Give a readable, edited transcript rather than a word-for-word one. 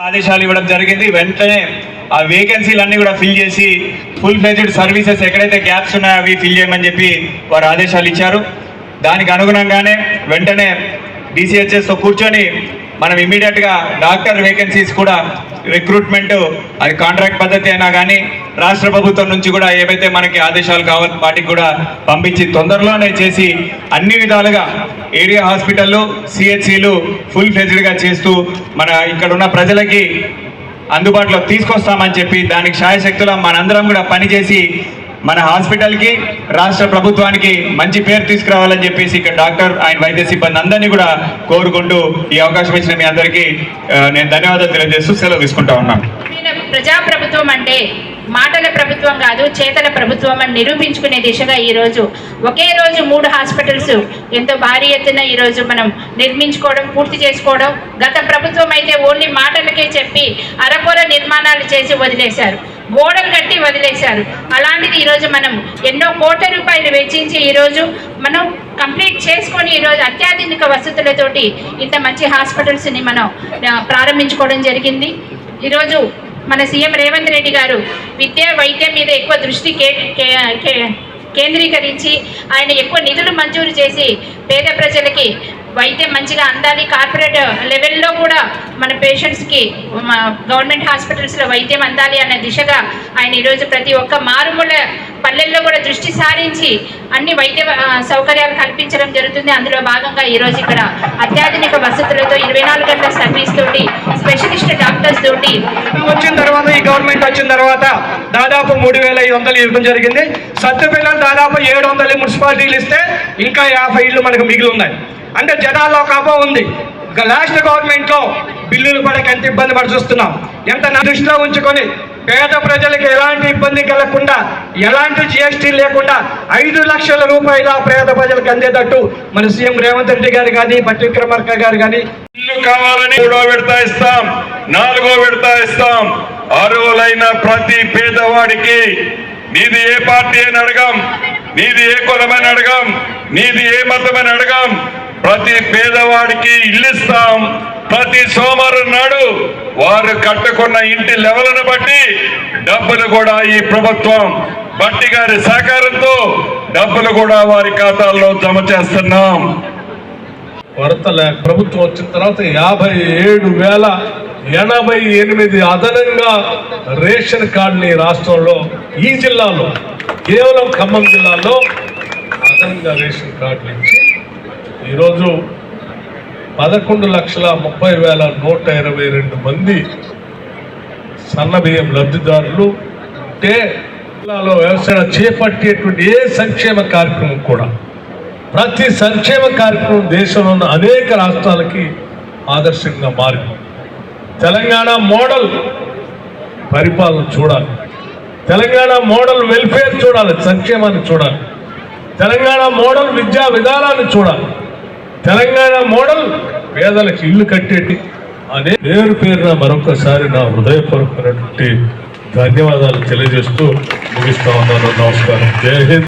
ఆదేశాలు ఇవ్వడం జరిగింది. వెంటనే ఆ వేకెన్సీలన్నీ కూడా ఫిల్ చేసి ఫుల్ ఫ్లెజ్డ్ సర్వీసెస్ ఎక్కడైతే గ్యాప్స్ ఉన్నాయో అవి ఫిల్ చేయమని చెప్పి వారు ఆదేశాలు ఇచ్చారు. దానికి అనుగుణంగానే వెంటనే DCHSతో కూర్చొని మనం ఇమీడియట్గా డాక్టర్ వేకెన్సీస్ కూడా రిక్రూట్మెంట్, అది కాంట్రాక్ట్ పద్ధతి అయినా కానీ రాష్ట్ర ప్రభుత్వం నుంచి కూడా ఏవైతే మనకి ఆదేశాలు కావాలి వాటికి కూడా పంపించి తొందరలోనే చేసి అన్ని విధాలుగా ఏరియా హాస్పిటళ్ళు, CHCలు ఫుల్ ఫ్లెజ్డ్గా చేస్తూ మన ఇక్కడ ఉన్న ప్రజలకి అందుబాటులో తీసుకొస్తామని చెప్పి దానికి శాయశక్తుల మనందరం కూడా పనిచేసి మన హాస్పిటల్కి, రాష్ట్ర ప్రభుత్వానికి మంచి పేరు తీసుకురావాలని చెప్పేసి ఇక్కడ డాక్టర్ ఆయన వైద్య సిబ్బంది అందరినీ కూడా కోరుకుంటూ ఈ అవకాశం ఇచ్చిన మీ అందరికీ నేను ధన్యవాదాలు తెలియజేస్తూ సెలవు తీసుకుంటా ఉన్నాను. ప్రజాప్రభుత్వం అంటే మాటల ప్రభుత్వం కాదు, చేతల ప్రభుత్వం అని నిరూపించుకునే దిశగా ఈరోజు ఒకే రోజు 3 హాస్పిటల్స్ ఎంతో భారీ ఎత్తున ఈరోజు మనం నిర్మించుకోవడం, పూర్తి చేసుకోవడం. గత ప్రభుత్వం అయితే ఓన్లీ మాటలకే చెప్పి అరకొర నిర్మాణాలు చేసి వదిలేశారు, గోడలు కట్టి వదిలేశారు. అలాంటిది ఈరోజు మనం ఎన్నో కోట్ల రూపాయలు వెచ్చించి ఈరోజు మనం కంప్లీట్ చేసుకొని ఈరోజు అత్యాధునిక వసతులతోటి ఇంత మంచి హాస్పిటల్స్ని మనం ప్రారంభించుకోవడం జరిగింది. ఈరోజు మన సీఎం రేవంత్ రెడ్డి గారు విద్య, వైద్యం మీద ఎక్కువ దృష్టి కేంద్రీకరించి ఆయన ఎక్కువ నిధులు మంజూరు చేసి పేద ప్రజలకి వైద్యం మంచిగా అందాలి, కార్పొరేట్ లెవెల్లో కూడా మన పేషెంట్స్కి గవర్నమెంట్ హాస్పిటల్స్లో వైద్యం అందాలి అన్న దిశగా ఆయన ఈరోజు ప్రతి ఒక్క మారుమూల పల్లెల్లో కూడా దృష్టి సారించి అన్ని వైద్య సౌకర్యాలు కల్పించడం జరుగుతుంది. అందులో భాగంగా ఈరోజు ఇక్కడ అత్యాధునిక వసతులతో 24 గంటల సర్వీస్ తోటి, స్పెషలిస్ట్ డాక్టర్స్ తోటి వచ్చిన తర్వాత ఈ గవర్నమెంట్ వచ్చిన తర్వాత దాదాపు 3500 ఇవ్వడం జరిగింది. సత్తుపిల్లలు దాదాపు 700 మున్సిపాలిటీలు ఇస్తే ఇంకా 50 ఇళ్ళు మనకు మిగిలి ఉన్నాయి. అంటే జనాల్లో ఒక అపోహ ఉంది, లాస్ట్ గవర్నమెంట్లో బిల్లులు పడక ఎంత ఇబ్బంది పడి చూస్తున్నాం. ఎంత దృష్టిలో ఉంచుకొని పేద ప్రజలకు ఎలాంటి ఇబ్బంది కలగకుండా, ఎలాంటి GST లేకుండా 5 లక్షల రూపాయల పేద ప్రజలకు అందేటట్టు మన సీఎం రేవంత్ రెడ్డి గారు కానీ, బట్టి విక్రమార్క గారు కానీ ఇల్లు కావాలని 3వ విడత ఇస్తాం, 4వ విడత ఇస్తాం. అర్హులైన ప్రతి పేదవాడికి నీది ఏ పార్టీ అని అడగం, నీది ఏ కులమని అడగం, నీది ఏ మతమని అడగం. ప్రతి పేదవాడికి ఇల్లు ఇస్తాం. ప్రతి సోమవారం నాడు వారు కట్టుకున్న ఇంటి లెవెల్ను బట్టి డబ్బులు కూడా ఈ ప్రభుత్వం బట్టి గారి సహకారంతో డబ్బులు కూడా వారి ఖాతాల్లో జమ చేస్తున్నాం. ప్రభుత్వం వచ్చిన తర్వాత 57,088 అదనంగా రేషన్ కార్డుని రాష్ట్రంలో, ఈ జిల్లాలో కేవలం ఖమ్మం జిల్లాలో అదనంగా రేషన్ కార్డులు ఇచ్చి ఈరోజు 11,30,122 మంది సన్నబియ్యం లబ్ధిదారులు ఉంటే జిల్లాలో వ్యవసాయం చేపట్టేటువంటి ఏ సంక్షేమ కార్యక్రమం కూడా, ప్రతి సంక్షేమ కార్యక్రమం దేశంలో ఉన్న అనేక రాష్ట్రాలకి ఆదర్శంగా మారింది. తెలంగాణ మోడల్ పరిపాలన చూడాలి, తెలంగాణ మోడల్ వెల్ఫేర్ చూడాలి, సంక్షేమాన్ని చూడాలి, తెలంగాణ మోడల్ విద్యా విధానాన్ని చూడాలి, తెలంగాణ మోడల్ పేదలకు ఇల్లు కట్టేటి అనే పేరున మరొకసారి నా హృదయపూర్వకమైనటువంటి ధన్యవాదాలు తెలియజేస్తూ ముగిస్తా ఉన్నాను. నమస్కారం. జై హింద్.